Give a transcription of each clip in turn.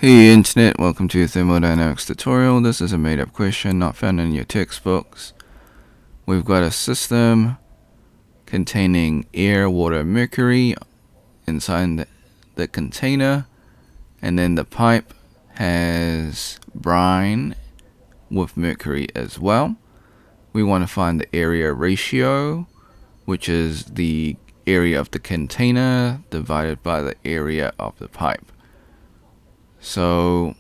Hey Internet, welcome to Thermodynamics tutorial. This is a made-up question not found in your textbooks. We've got a system containing air, water, mercury inside the container, and then the pipe has brine with mercury as well. We want to find the area ratio, which is the area of the container divided by the area of the pipe. So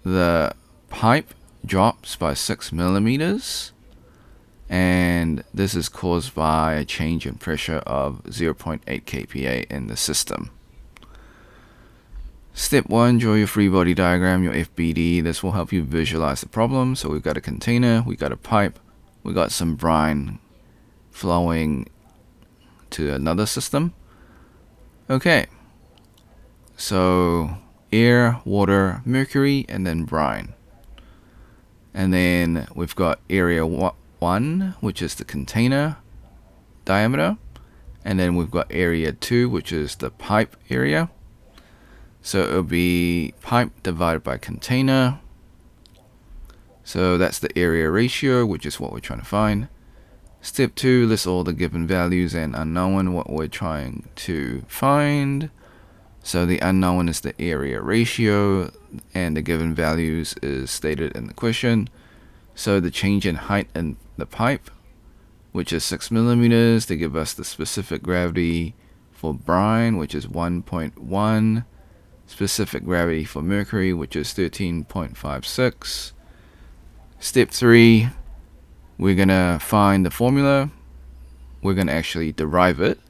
the pipe drops by 6 millimeters, and this is caused by a change in pressure of 0.8 kPa in the system. Step 1, draw your free body diagram, your FBD. This will help you visualize the problem. So we've got a container, we've got a pipe, we've got some brine flowing to another system. Okay, so air, water, mercury, and then brine. And then we've got area 1, which is the container diameter. And then we've got area 2, which is the pipe area. So it'll be pipe divided by container. So that's the area ratio, which is what we're trying to find. Step 2, list all the given values and unknown, what we're trying to find. So the unknown is the area ratio, and the given values is stated in the question. So the change in height in the pipe, which is 6 millimeters, they give us the specific gravity for brine, which is 1.1, specific gravity for mercury, which is 13.56. Step 3, we're going to find the formula. We're going to actually derive it.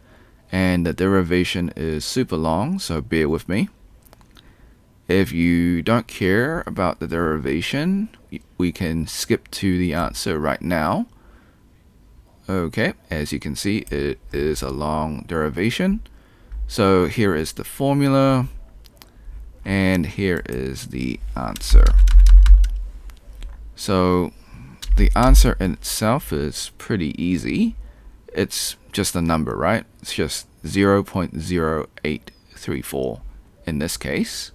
And the derivation is super long, so bear with me. If you don't care about the derivation, we can skip to the answer right now. Okay, as you can see, it is a long derivation. So here is the formula, and here is the answer. So the answer in itself is pretty easy. It's just a number, right? It's just 0.0834 in this case.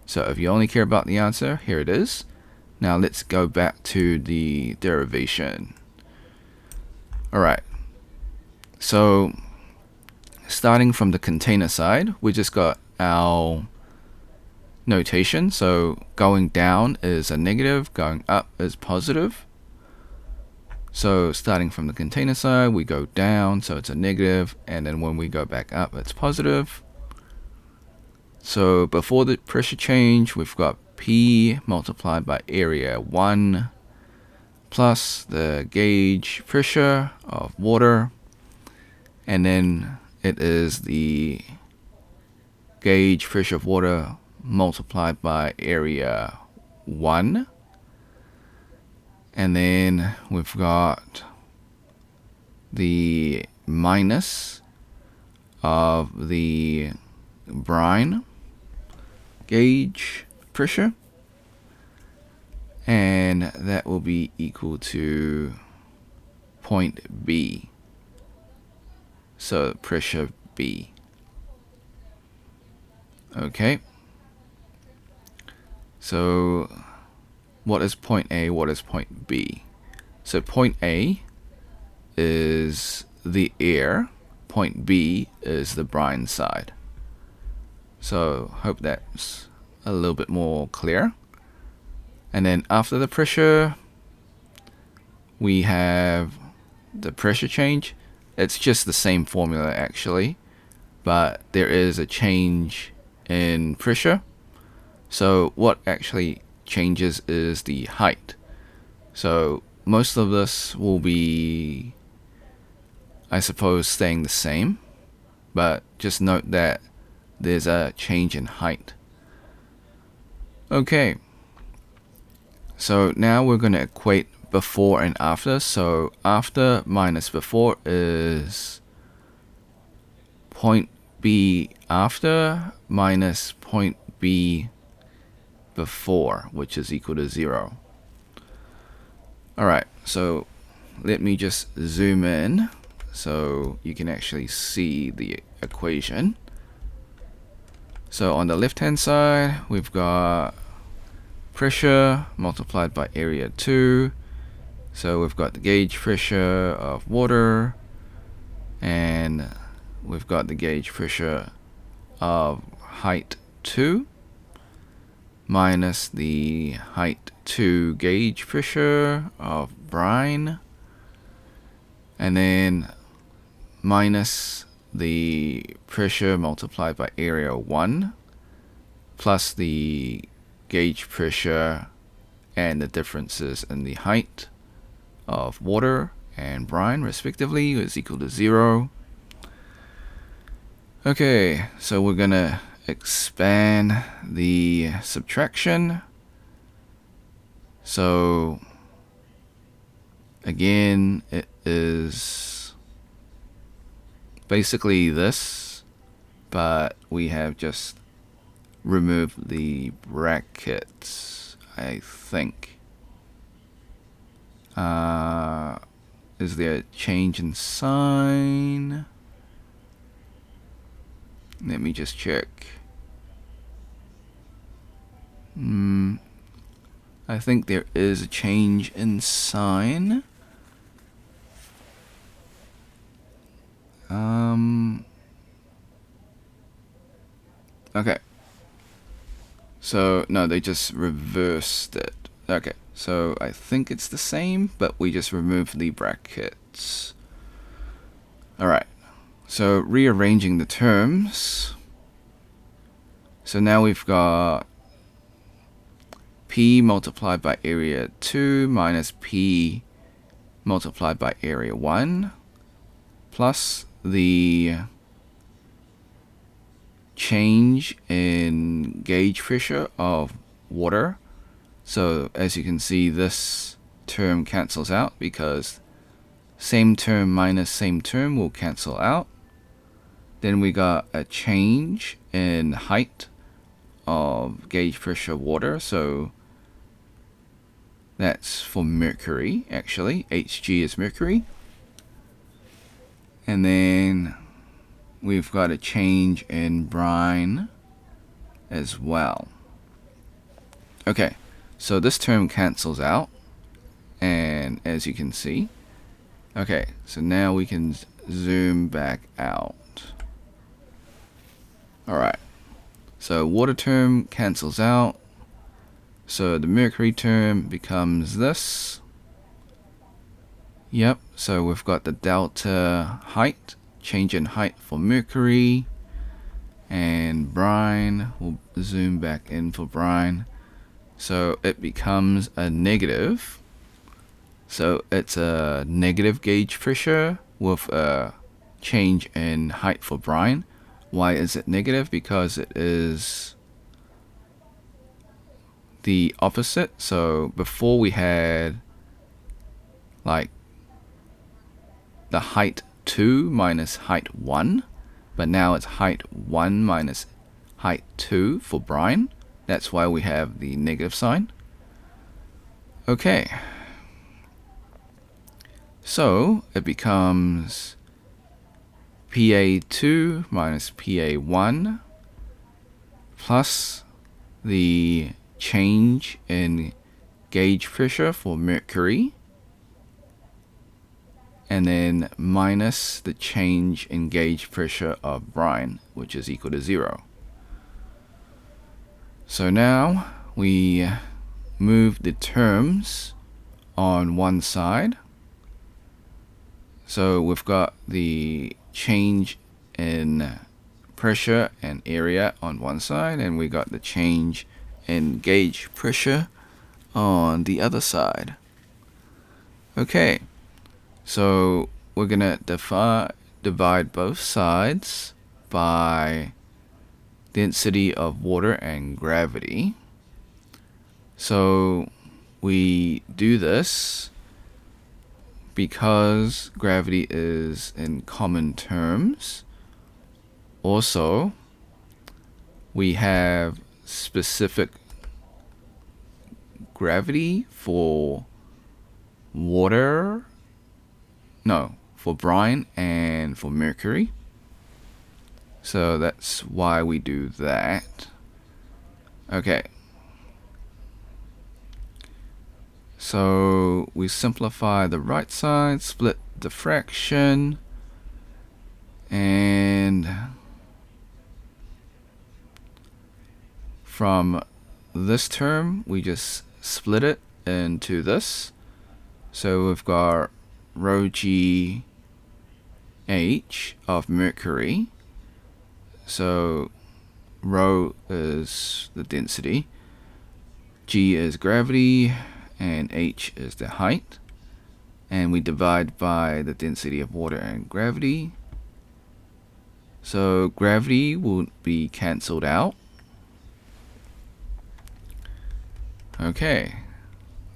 So if you only care about the answer, here it is. Now let's go back to the derivation. Alright, so starting from the container side, we just got our notation. So going down is a negative, going up is positive. So starting from the container side, we go down, so it's a negative, and then when we go back up, it's positive. So before the pressure change, we've got P multiplied by area 1 plus the gauge pressure of water, and then it is the gauge pressure of water multiplied by area 1. And then we've got the minus of the brine gauge pressure, and that will be equal to point B. So pressure B. Okay. So what is point A? What is point B? So point A is the air. Point B is the brine side. So hope that's a little bit more clear. And then after the pressure, we have the pressure change. It's just the same formula actually, but there is a change in pressure. So what actually changes is the height. So most of this will be, I suppose, staying the same, but just note that there's a change in height. Okay, so now we're going to equate before and after. So after minus before is point B after minus point B before, which is equal to 0. Alright, so let me just zoom in so you can actually see the equation. So on the left hand side, we've got pressure multiplied by area 2. So we've got the gauge pressure of water, and we've got the gauge pressure of height 2 minus the height 2 gauge pressure of brine, and then minus the pressure multiplied by area 1 plus the gauge pressure and the differences in the height of water and brine respectively is equal to 0. Okay, so we're gonna expand the subtraction. So again, it is basically this, but we have just removed the brackets, I think. Is there a change in sign? Let me just check. I think there is a change in sign. Okay. So, no, they just reversed it. Okay, so I think it's the same, but we just removed the brackets. Alright, so rearranging the terms. So now we've got P multiplied by area 2 minus P multiplied by area 1 plus the change in gauge pressure of water. So as you can see, this term cancels out because same term minus same term will cancel out. Then we got a change in height of gauge pressure water. So that's for mercury, actually. Hg is mercury. And then we've got a change in brine as well. Okay, so this term cancels out, and as you can see, okay, so now we can zoom back out. Alright, so water term cancels out, so the mercury term becomes this. Yep, so we've got the delta height, change in height for mercury, and brine, we'll zoom back in for brine. So it becomes a negative. So it's a negative gauge pressure with a change in height for brine. Why is it negative? Because it is the opposite. So before we had like the height 2 minus height 1, but now it's height 1 minus height 2 for brine. That's why we have the negative sign. Okay. So it becomes PA2 minus PA1 plus the change in gauge pressure for mercury, and then minus the change in gauge pressure of brine, which is equal to 0. So now we move the terms on one side. So we've got the change in pressure and area on one side, and we got the change in gauge pressure on the other side. Okay, so we're gonna divide both sides by density of water and gravity. So we do this because gravity is in common terms. Also, we have specific gravity for water, no, for brine and for mercury. So that's why we do that. Okay. So we simplify the right side, split the fraction, and from this term we just split it into this. So we've got rho g h of mercury. So rho is the density, g is gravity, and h is the height. And we divide by the density of water and gravity. So gravity will be cancelled out. Okay,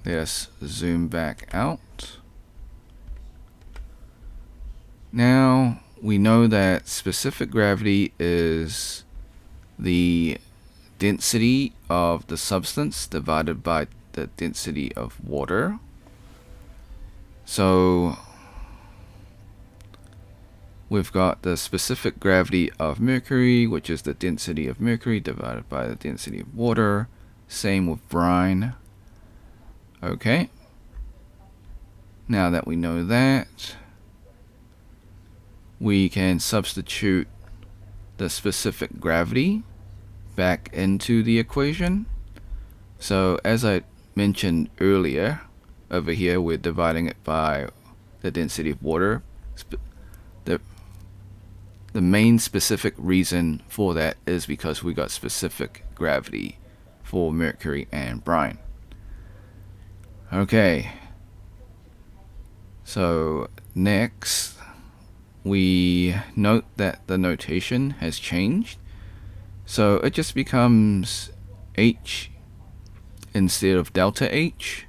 let's zoom back out. Now we know that specific gravity is the density of the substance divided by the density of water. So we've got the specific gravity of mercury, which is the density of mercury divided by the density of water. Same with brine. Okay. Now that we know that, we can substitute the specific gravity back into the equation. So as I mentioned earlier, over here we're dividing it by the density of water. The main specific reason for that is because we got specific gravity for mercury and brine. Okay, so next we note that the notation has changed. So it just becomes h instead of delta h.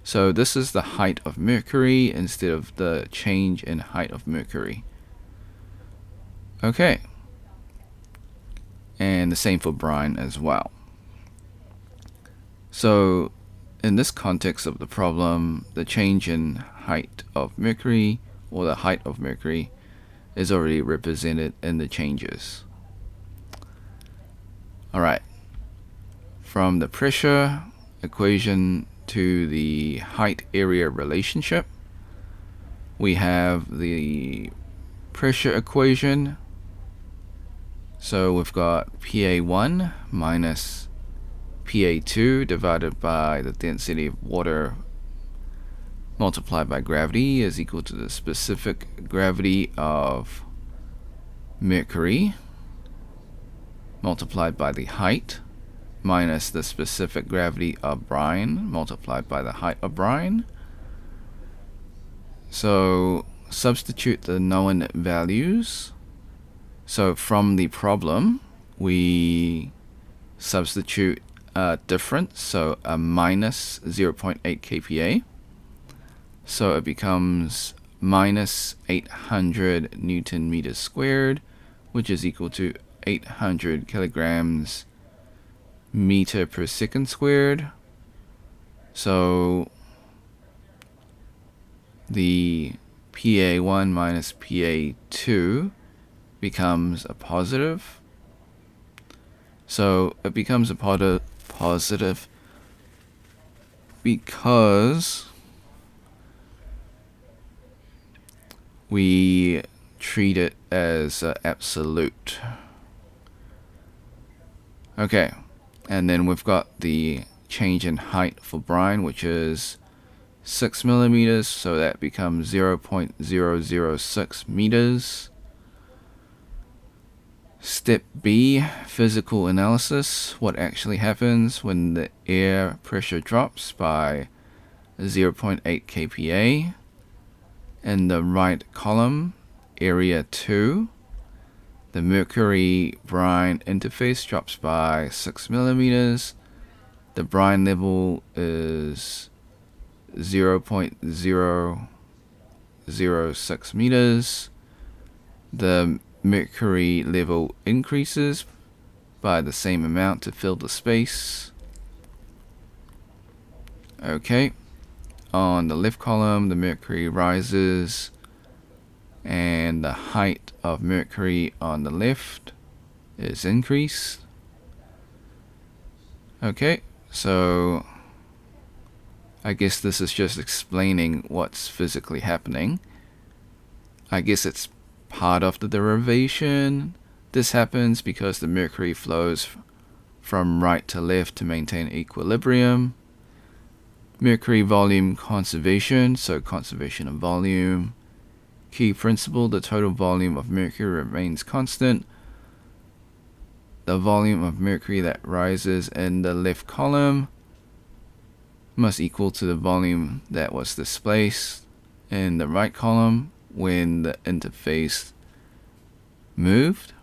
So this is the height of mercury instead of the change in height of mercury. Okay. And the same for brine as well. So in this context of the problem, the change in height of mercury, or the height of mercury, is already represented in the changes. Alright. From the pressure equation to the height area relationship, we have the pressure equation. So we've got PA1 minus PA2 divided by the density of water multiplied by gravity is equal to the specific gravity of mercury multiplied by the height minus the specific gravity of brine multiplied by the height of brine. So substitute the known values. So from the problem, we substitute a difference, so a minus 0.8 kPa. So it becomes minus 800 Newton meters squared, which is equal to 800 kilograms meter per second squared. So the PA1 minus PA2 becomes a positive. So it becomes a positive because we treat it as absolute. Okay, and then we've got the change in height for brine, which is 6 millimeters, so that becomes 0.006 meters. Step B, physical analysis. What actually happens when the air pressure drops by 0.8 kPa? In the right column, area 2, the mercury-brine interface drops by 6 millimeters. The brine level is 0.006 meters. The mercury level increases by the same amount to fill the space. Okay. On the left column, the mercury rises, and the height of mercury on the left is increased. Okay, so I guess this is just explaining what's physically happening. I guess it's part of the derivation. This happens because the mercury flows from right to left to maintain equilibrium. Mercury volume conservation, so conservation of volume. Key principle, the total volume of mercury remains constant. The volume of mercury that rises in the left column must equal to the volume that was displaced in the right column when the interface moved.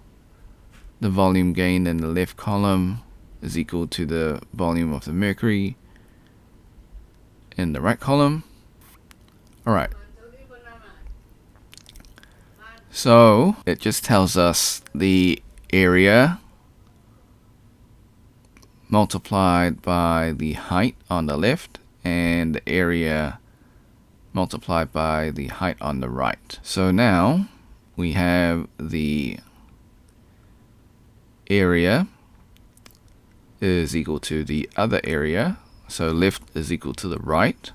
The volume gained in the left column is equal to the volume of the mercury in the right column. Alright. So it just tells us the area multiplied by the height on the left and the area multiplied by the height on the right. So now we have the area is equal to the other area. So left is equal to the right.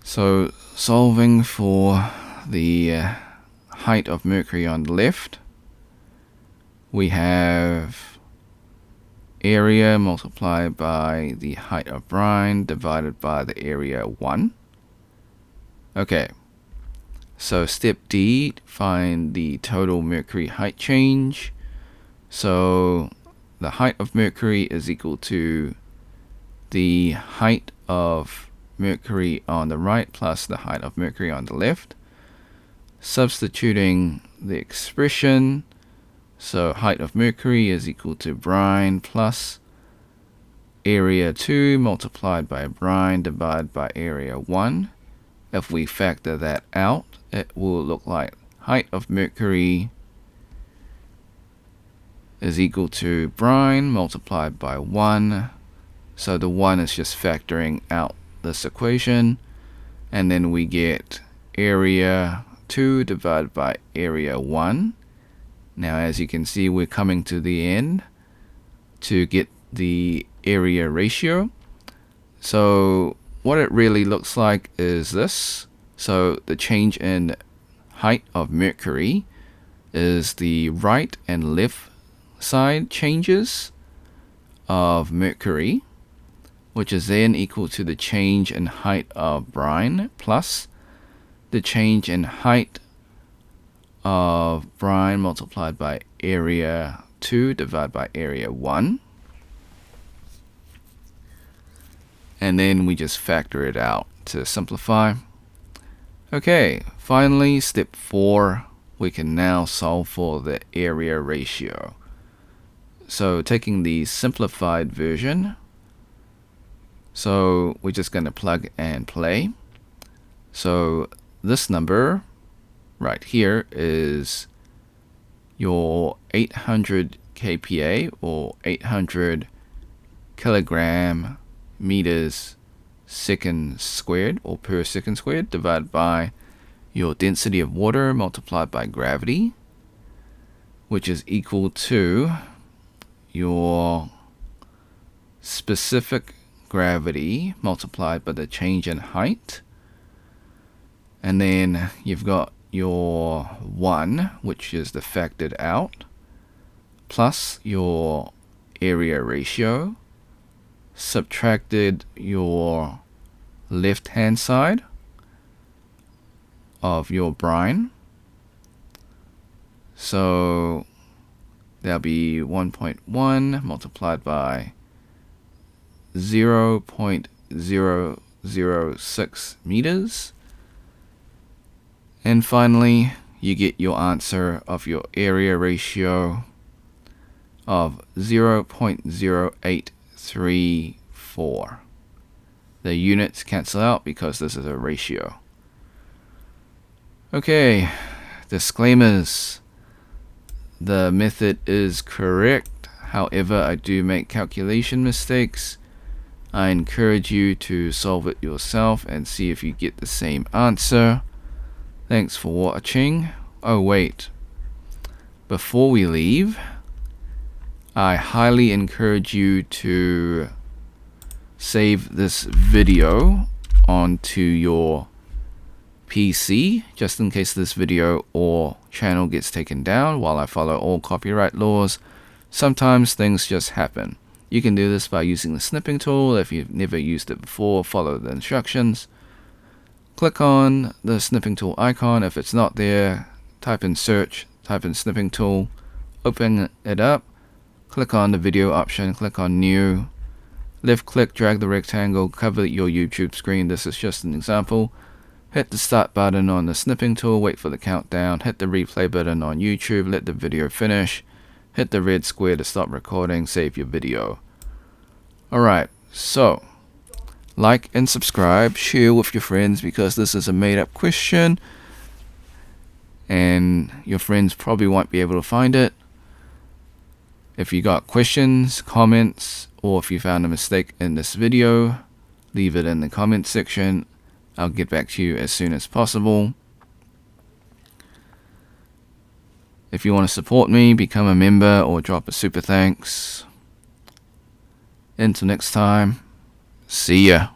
So solving for the height of mercury on the left, we have area multiplied by the height of brine divided by the area 1. Okay, so step D, find the total mercury height change. So the height of mercury is equal to the height of mercury on the right plus the height of mercury on the left. Substituting the expression, so height of mercury is equal to brine plus area 2 multiplied by brine divided by area 1. If we factor that out, it will look like height of mercury is equal to brine multiplied by 1. So the 1 is just factoring out this equation. And then we get area 2 divided by area 1. Now as you can see, we're coming to the end to get the area ratio. So what it really looks like is this. So the change in height of mercury is the right and left side changes of mercury, which is then equal to the change in height of brine plus the change in height of brine multiplied by area 2 divided by area 1. And then we just factor it out to simplify. Okay, finally, step 4, we can now solve for the area ratio. So taking the simplified version, so we're just going to plug and play. So this number right here is your 800 kPa or 800 kilogram meters second squared or per second squared divided by your density of water multiplied by gravity, which is equal to your specific gravity multiplied by the change in height. And then you've got your 1, which is the factored out, plus your area ratio, subtracted your left hand side of your brine. So that'll be 1.1 multiplied by 0.006 meters. And finally, you get your answer of your area ratio of 0.0834. The units cancel out because this is a ratio. Okay, disclaimers. The method is correct. However, I do make calculation mistakes. I encourage you to solve it yourself and see if you get the same answer. Thanks for watching. Oh wait, before we leave, I highly encourage you to save this video onto your PC just in case this video or channel gets taken down. While I follow all copyright laws, sometimes things just happen. You can do this by using the snipping tool. If you've never used it before, follow the instructions. Click on the snipping tool icon. If it's not there, type in search, type in snipping tool, open it up, click on the video option, click on new, left click, drag the rectangle, cover your YouTube screen. This is just an example. Hit the start button on the snipping tool, wait for the countdown, hit the replay button on YouTube, let the video finish, hit the red square to stop recording, save your video. Alright, so like and subscribe, share with your friends because this is a made up question and your friends probably won't be able to find it. If you got questions, comments, or if you found a mistake in this video, leave it in the comment section. I'll get back to you as soon as possible. If you want to support me, become a member or drop a super thanks. Until next time, see ya.